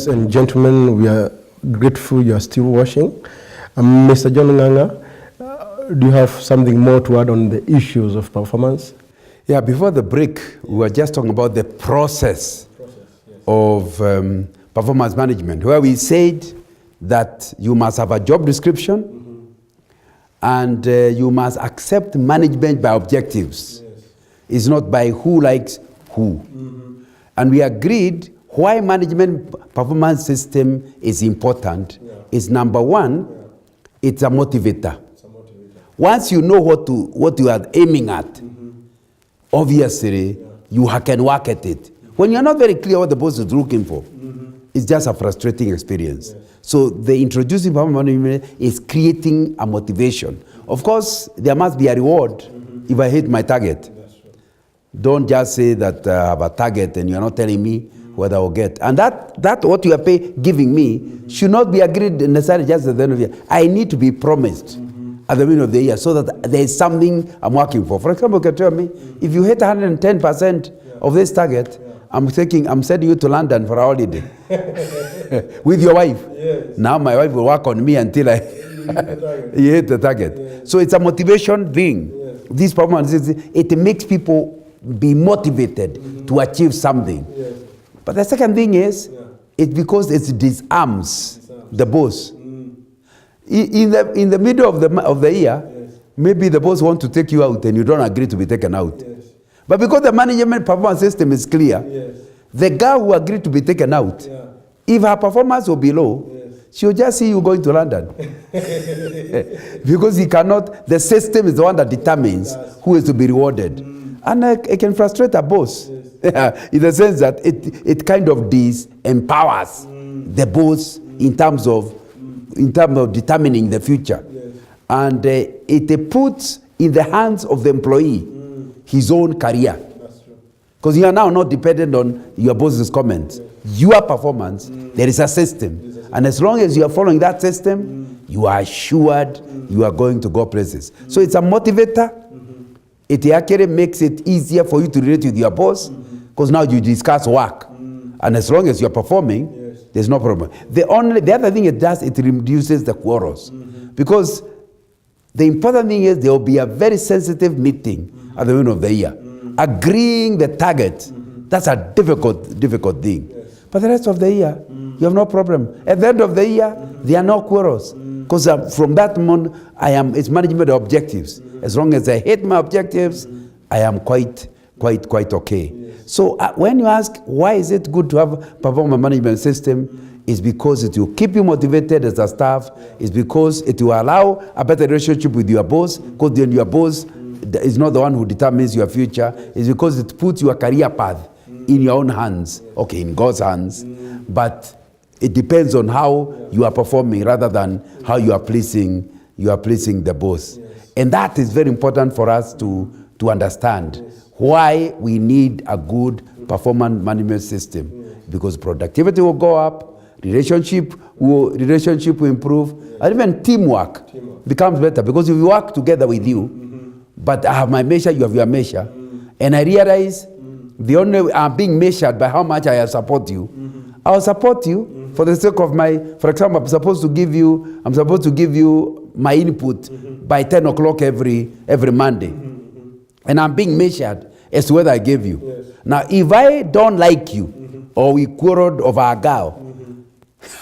ladies and gentlemen, we are grateful you are still watching. Mr. John Nganga, do you have something more to add on the issues of performance? Yeah, before the break, we were just talking about the process of performance management, where we said that you must have a job description and you must accept management by objectives. It's not by who likes who. And we agreed why management performance system is important is number one, it's a motivator. Once you know what you are aiming at, obviously you can work at it. When you're not very clear what the boss is looking for, it's just a frustrating experience. So the introducing performance management is creating a motivation. Of course, there must be a reward if I hit my target. Don't just say that I have a target and you're not telling me what I will get. And that what you are giving me should not be agreed necessarily just at the end of the year. I need to be promised at the beginning of the year so that there is something I'm working for. For example, you can tell me, if you hit 110% of this target, I'm sending you to London for a holiday with your wife. Yes. Now my wife will work on me until I you hit the target. Yes. So it's a motivation thing. Yes. This performance, it makes people be motivated to achieve something. Yes. But the second thing is, it's because it disarms the boss. In the middle of the year, maybe the boss wants to take you out and you don't agree to be taken out. Yes. But because the management performance system is clear, the girl who agreed to be taken out, if her performance will be low, she'll just see you going to London. Because the system is the one that determines who is to be rewarded. And it can frustrate a boss. In the sense that it kind of disempowers the boss in terms of determining the future. And it puts in the hands of the employee his own career. Because you are now not dependent on your boss's comments. Your performance, there is a system. And as long as you are following that system, you are assured you are going to go places. So it's a motivator. It actually makes it easier for you to relate with your boss, because now you discuss work. And as long as you're performing, there's no problem. The other thing it does, it reduces the quarrels. Because the important thing is there will be a very sensitive meeting at the end of the year. Agreeing the target, that's a difficult thing. But the rest of the year, you have no problem. At the end of the year, there are no quarrels. Because from that moment, it's management of objectives. As long as I hit my objectives, I am quite okay. So when you ask, why is it good to have a performance management system? It's because it will keep you motivated as a staff. It's because it will allow a better relationship with your boss, because then your boss is not the one who determines your future. It's because it puts your career path in your own hands, okay, in God's hands, but it depends on how you are performing rather than how you are pleasing the boss. And that is very important for us to understand why we need a good performance management system. Because productivity will go up, relationship will improve, and even teamwork becomes better. Because if we work together with you, but I have my measure, you have your measure, and I realize the only way I'm being measured by how much I support you, I will support you for the sake of for example, I'm supposed to give you my input by 10 o'clock every Monday. And I'm being measured as to whether I gave you. Now, if I don't like you, or we quarreled over a girl,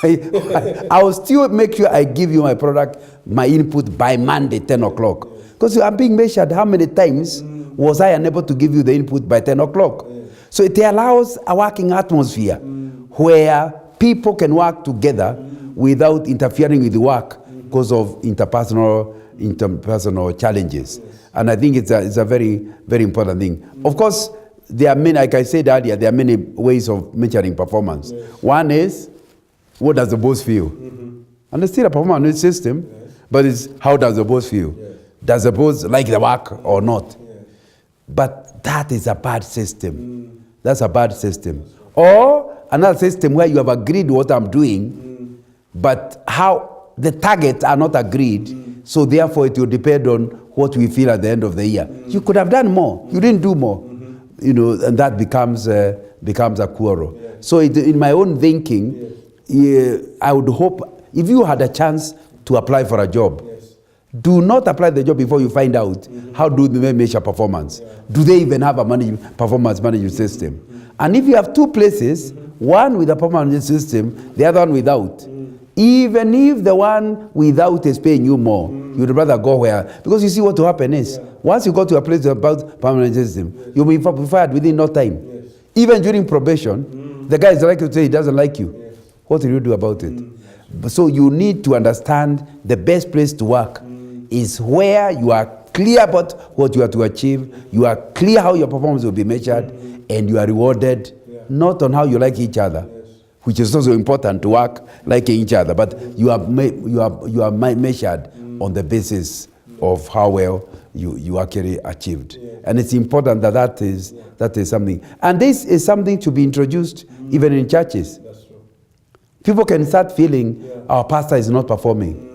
I will still make sure I give you my product, my input by Monday, 10 o'clock. Because I'm being measured how many times was I unable to give you the input by 10 o'clock. So it allows a working atmosphere where people can work together without interfering with the work because of interpersonal challenges. And I think it's a very, very important thing. Of course, there are many, like I said earlier, there are many ways of measuring performance. One is, what does the boss feel? And it's still a performance system, but it's how does the boss feel? Does the boss like the work or not? But that is a bad system. That's a bad system. Or another system where you have agreed what I'm doing, but how the targets are not agreed, so therefore it will depend on what we feel at the end of the year. You could have done more. You didn't do more. And that becomes a quarrel. So in my own thinking, I would hope, if you had a chance to apply for a job, Yes. do not apply the job before you find out how do they measure performance. Do they even have a performance management system? And if you have two places, one with a performance management system, the other one without, even if the one without is paying you more, you'd rather go where, because you see what will happen is, once you go to a place about permanent system, you'll be fired within no time. Even during probation, the guy is likely to say he doesn't like you. What will you do about it? So you need to understand the best place to work is where you are clear about what you are to achieve, you are clear how your performance will be measured, and you are rewarded, not on how you like each other, which is also important to work liking each other, but you are measured on the basis of how well you actually achieved. And it's important that that is something. And this is something to be introduced even in churches. That's true. People can start feeling our pastor is not performing.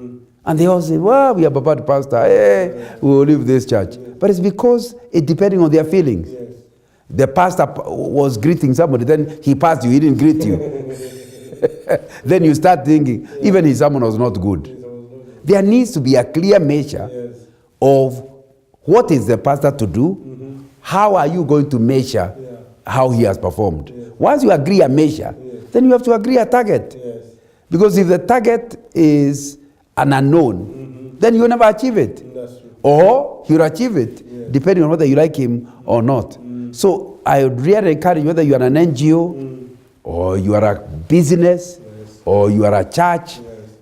And they all say, well, we have a bad pastor. Hey, we will leave this church. But it's because it's depending on their feelings. Yes. The pastor was greeting somebody, then he passed you, he didn't greet you. Then you start thinking, even his sermon was not good. There needs to be a clear measure of what is the pastor to do, how are you going to measure how he has performed. Once you agree a measure, then you have to agree a target. Because if the target is an unknown, then you will never achieve it. That's true. Or he'll achieve it, depending on whether you like him or not. So I would really encourage, whether you are an NGO, or you are a business, or you are a church,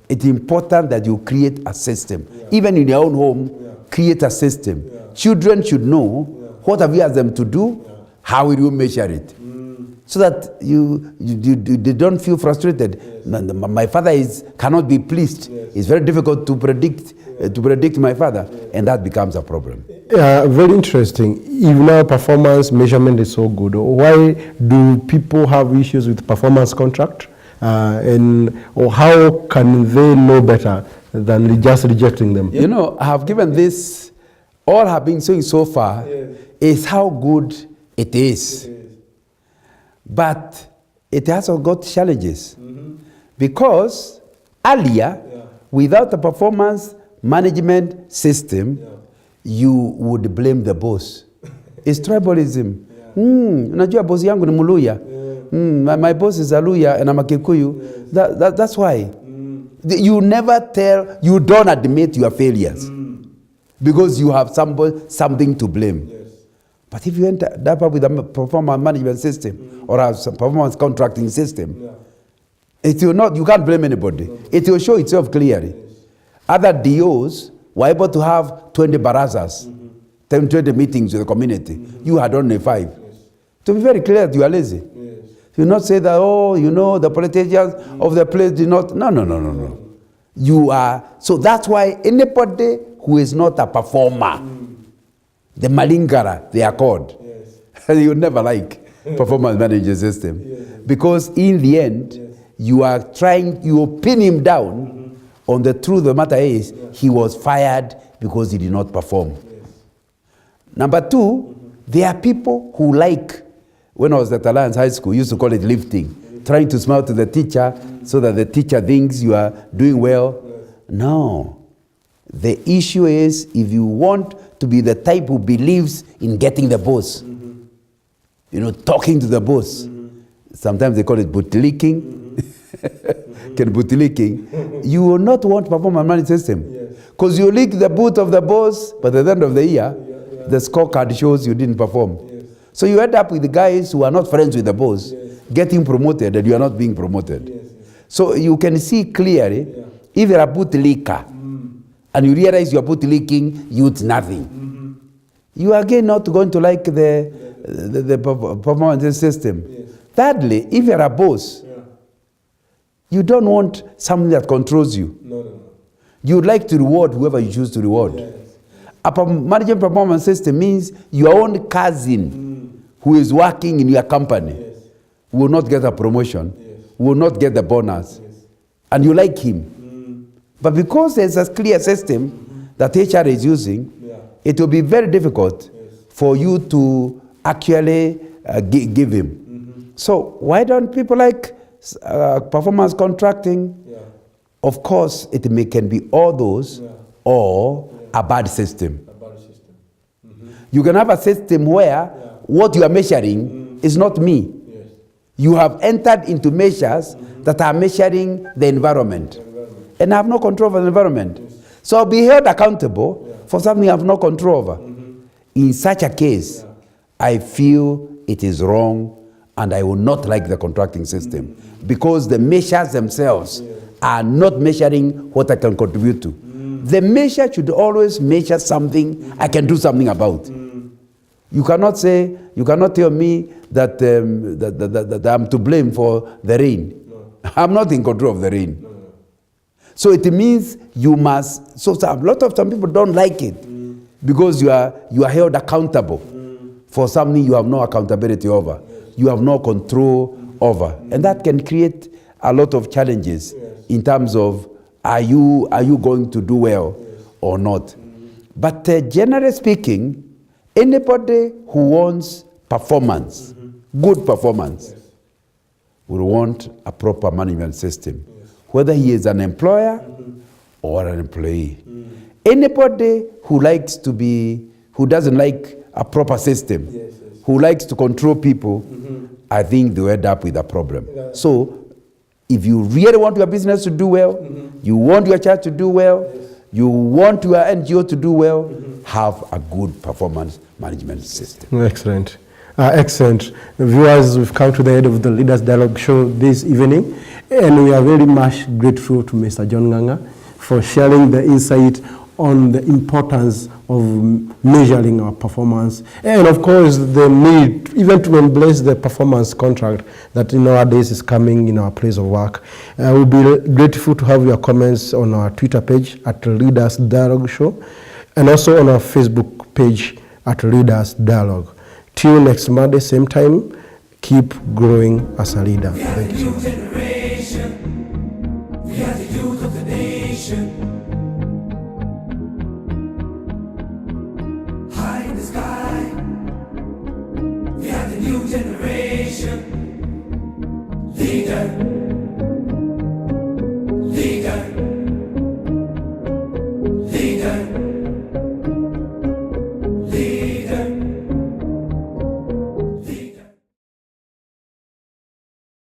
it's important that you create a system. Even in your own home, create a system. Children should know what have you asked them to do, how will you measure it, so that they don't feel frustrated. My father cannot be pleased. It's very difficult to predict my father, and that becomes a problem. Very interesting. If now performance measurement is so good, why do people have issues with performance contract? Or how can they know better than just rejecting them? You know, I have given this, all I have been saying so far is how good it is. But it has also got challenges. Because earlier, without a performance management system, you would blame the boss. It's tribalism. Unajua boss yangu ni Muluya. My boss is a Luya and I'm a Kikuyu. That's why. You don't admit your failures. Because you have something to blame. But if you enter up with a performance management system or a performance contracting system, it will not, you can't blame anybody. It will show itself clearly. Other DOs were able to have 20 barazas, 20 meetings with the community. You had only 5. To be very clear that you are lazy. You not say that, the politicians of the place did not. No. You are. So that's why anybody who is not a performer, the malingara, they are called. You never like performance management system. Because in the end, you are trying, you pin him down on the truth of the matter is, he was fired because he did not perform. Number 2, there are people who like, when I was at Alliance High School, used to call it lifting, trying to smile to the teacher so that the teacher thinks you are doing well. No. The issue is, if you want to be the type who believes in getting the boss, talking to the boss, sometimes they call it bootlicking, you will not want performance management system. Because you lick the boot of the boss, but at the end of the year, the scorecard shows you didn't perform. So you end up with the guys who are not friends with the boss, getting promoted, and you are not being promoted. So you can see clearly, if you're a bootlicker, and you realize you're bootlicking, you'd nothing. You are again not going to like the performance system. Thirdly, if you're a boss, you don't want something that controls you. No. You would like to reward whoever you choose to reward. A management performance system means your own cousin who is working in your company will not get a promotion, will not get the bonus, and you like him. But because there's a clear system that HR is using, it will be very difficult for you to actually give him. So why don't people like performance contracting, of course, it can be all those or a bad system. You can have a system where what you are measuring is not me. You have entered into measures that are measuring the environment. And I have no control over the environment. So I'll be held accountable for something I have no control over. In such a case, I feel it is wrong and I will not like the contracting system because the measures themselves are not measuring what I can contribute to. The measure should always measure something I can do something about. You cannot tell me that, that I'm to blame for the rain. I'm not in control of the rain. So it means you must, so a lot of some people don't like it because you are held accountable for something you have no accountability over. You have no control over. And that can create a lot of challenges in terms of are you going to do well or not. But generally speaking, anybody who wants performance, good performance, will want a proper management system, whether he is an employer or an employee. Anybody who doesn't like a proper system, who likes to control people, I think they end up with a problem. So, if you really want your business to do well, you want your church to do well, you want your NGO to do well, have a good performance management system. Excellent. Excellent. Viewers, we've come to the end of the Leaders Dialogue show this evening, and we are very much grateful to Mr. John Ng'ang'a for sharing the insight on the importance of measuring our performance, and of course the need even to embrace the performance contract that nowadays is coming in our place of work. We'll be grateful to have your comments on our Twitter page at Leaders Dialogue Show, and also on our Facebook page at Leaders Dialogue. Till next Monday, same time, keep growing as a leader. Thank you so much. We are the youth of the nation.